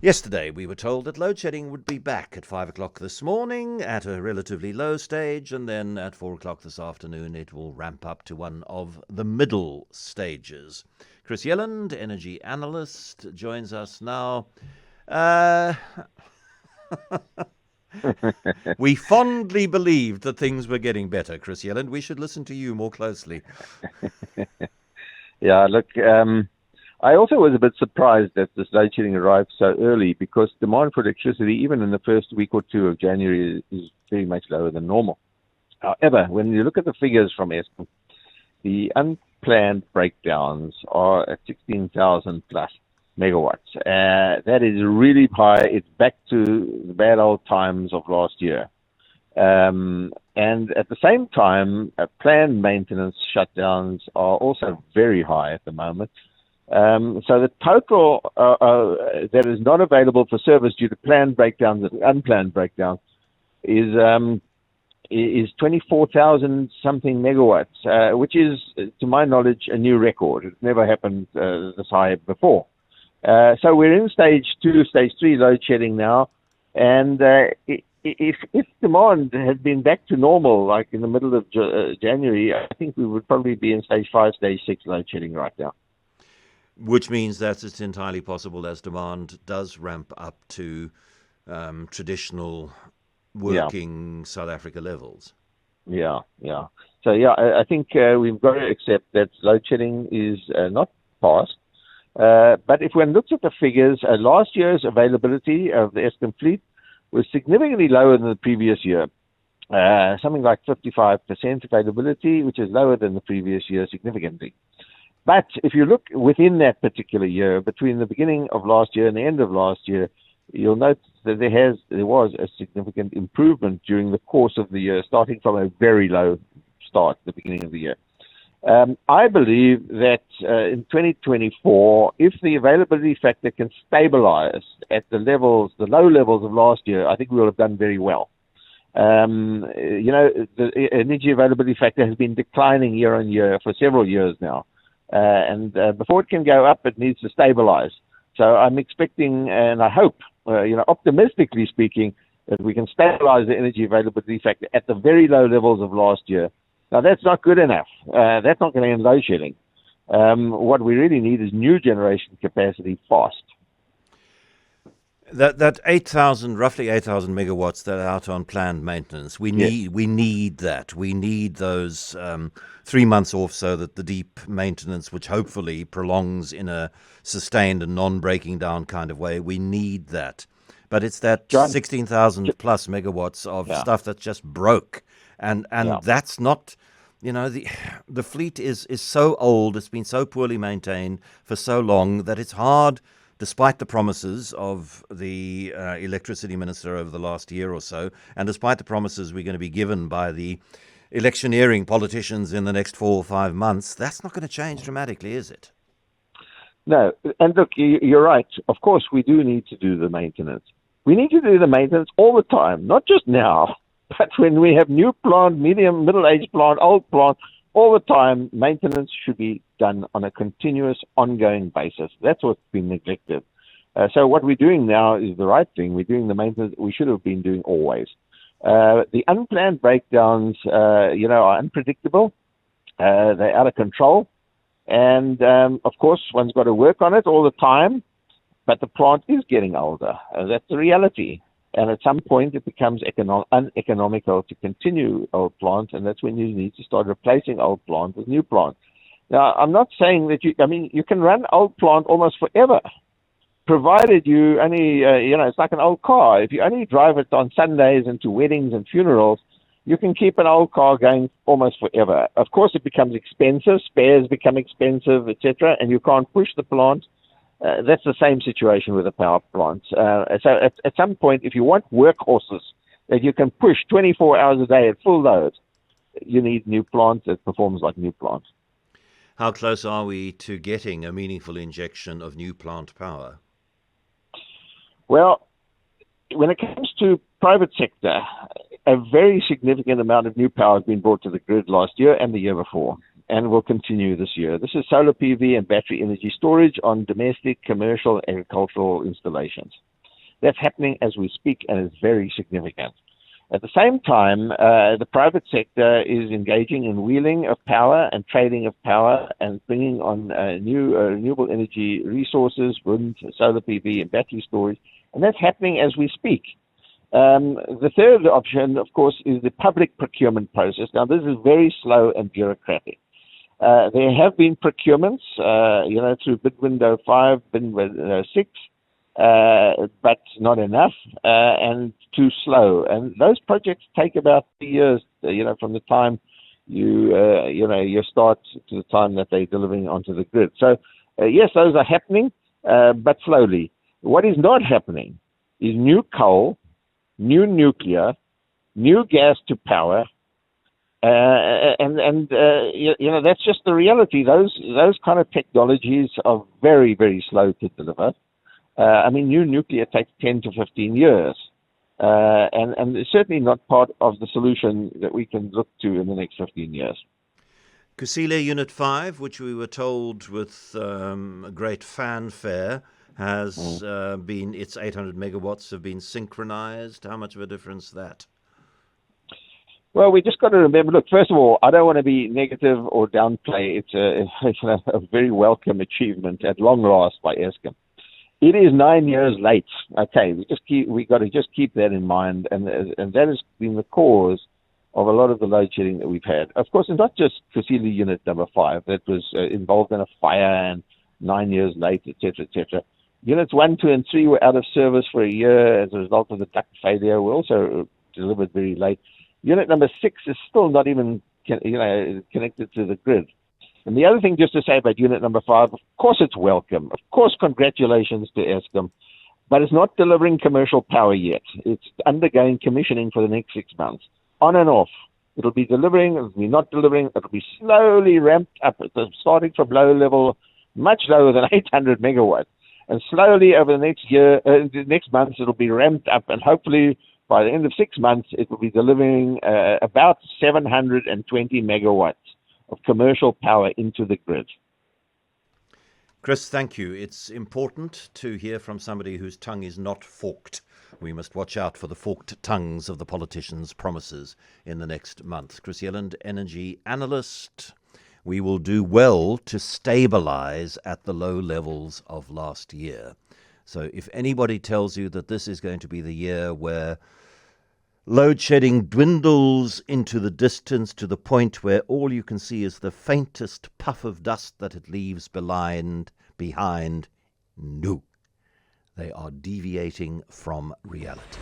Yesterday, we were told that load shedding would be back at 5 o'clock this morning at a relatively low stage, and then at 4 o'clock this afternoon, it will ramp up to one of the middle stages. Chris Yelland, energy analyst, joins us now. Uh, we fondly believed that things were getting better, Chris Yelland. We should listen to you more closely. Yeah, look, I also was a bit surprised that this load shedding arrived so early because demand for electricity, even in the first week or two of January, is very much lower than normal. However, when you look at the figures from Eskom, the unplanned breakdowns are at 16,000 plus megawatts. That is really high. It's back to the bad old times of last year. And at the same time, planned maintenance shutdowns are also very high at the moment. So the total that is not available for service due to planned breakdowns and unplanned breakdowns is 24,000 something megawatts, which is, to my knowledge, a new record. It's never happened this high before. So we're in stage 2, stage 3 load shedding now, and if demand had been back to normal, like in the middle of January, I think we would probably be in stage 5, stage 6 load shedding right now. Which means that it's entirely possible as demand does ramp up to traditional working South Africa levels. Yeah. So, I think we've got to accept that load shedding is not past. But if one looks at the figures, last year's availability of the Eskom fleet was significantly lower than the previous year. Something like 55% availability, which is lower than the previous year significantly. But if you look within that particular year, between the beginning of last year and the end of last year, you'll note that there was a significant improvement during the course of the year, starting from a very low start at the beginning of the year. I believe that in 2024, if the availability factor can stabilize at the low levels of last year, I think we will have done very well. The energy availability factor has been declining year on year for several years now. And before it can go up, it needs to stabilize. So I'm expecting, and I hope, optimistically speaking, that we can stabilize the energy availability factor at the very low levels of last year. Now, that's not good enough. That's not going to end load shedding. What we really need is new generation capacity fast. That roughly 8,000 megawatts that are out on planned maintenance, we need that. We need those 3 months off so that the deep maintenance, which hopefully prolongs in a sustained and non-breaking down kind of way, we need that. But it's that 16,000 plus megawatts of stuff that just broke. And that's not, the fleet is so old, it's been so poorly maintained for so long that it's hard, despite the promises of the electricity minister over the last year or so, and despite the promises we're going to be given by the electioneering politicians in the next 4 or 5 months, that's not going to change dramatically, is it? No, and look, you're right. Of course, we do need to do the maintenance. We need to do the maintenance all the time, not just now, but when we have new plant, medium, middle-aged plant, old plant, all the time, maintenance should be done on a continuous, ongoing basis. That's what's been neglected. So what we're doing now is the right thing. We're doing the maintenance we should have been doing always. The unplanned breakdowns, are unpredictable. They're out of control. And, of course, one's got to work on it all the time. But the plant is getting older. That's the reality. And at some point, it becomes uneconomical to continue old plants, and that's when you need to start replacing old plant with new plant. Now, I'm not saying that you can run old plant almost forever, provided you only, it's like an old car. If you only drive it on Sundays and to weddings and funerals, you can keep an old car going almost forever. Of course, it becomes expensive, spares become expensive, etc., and you can't push the plant. That's the same situation with the power plants. So at some point, if you want workhorses that you can push 24 hours a day at full load, you need new plant that performs like new plant. How close are we to getting a meaningful injection of new plant power? Well, when it comes to private sector, a very significant amount of new power has been brought to the grid last year and the year before. and will continue this year. This is solar PV and battery energy storage on domestic, commercial, agricultural installations. That's happening as we speak, and it's very significant. At the same time, the private sector is engaging in wheeling of power and trading of power and bringing on new renewable energy resources, wind, solar PV, and battery storage, and that's happening as we speak. The third option, of course, is the public procurement process. Now, this is very slow and bureaucratic. There have been procurements, through bid window 5, bid window 6, but not enough and too slow. And those projects take about 3 years, from the time you start to the time that they're delivering onto the grid. So, yes, those are happening, but slowly. What is not happening is new coal, new nuclear, new gas to power, and that's just the reality. Those kind of technologies are very, very slow to deliver. New nuclear takes 10 to 15 years, and it's certainly not part of the solution that we can look to in the next 15 years. Kusile Unit 5, which we were told with great fanfare, has been, its 800 megawatts have been synchronized. How much of a difference that? Well, we just got to remember, look, first of all, I don't want to be negative or downplay. It's a very welcome achievement at long last by Eskom. It is 9 years late. Okay, we got to just keep that in mind, and that has been the cause of a lot of the load shedding that we've had. Of course, it's not just Kusile Unit number 5 that was involved in a fire and 9 years late, etc., etc. Units 1, 2, and 3 were out of service for a year as a result of the duct failure. We also delivered very late. Unit number 6 is still not even connected to the grid. And the other thing just to say about unit number 5, of course it's welcome. Of course, congratulations to Eskom. But it's not delivering commercial power yet. It's undergoing commissioning for the next 6 months. On and off. It'll be delivering, it'll be not delivering, it'll be slowly ramped up. It's starting from low level, much lower than 800 megawatts. And slowly over the next year, the next months, it'll be ramped up. And hopefully by the end of 6 months, it will be delivering about 720 megawatts of commercial power into the grid. Chris, thank you. It's important to hear from somebody whose tongue is not forked. We must watch out for the forked tongues of the politicians' promises in the next month. Chris Yelland, energy analyst. We will do well to stabilize at the low levels of last year. So if anybody tells you that this is going to be the year where load shedding dwindles into the distance to the point where all you can see is the faintest puff of dust that it leaves behind, no. They are deviating from reality.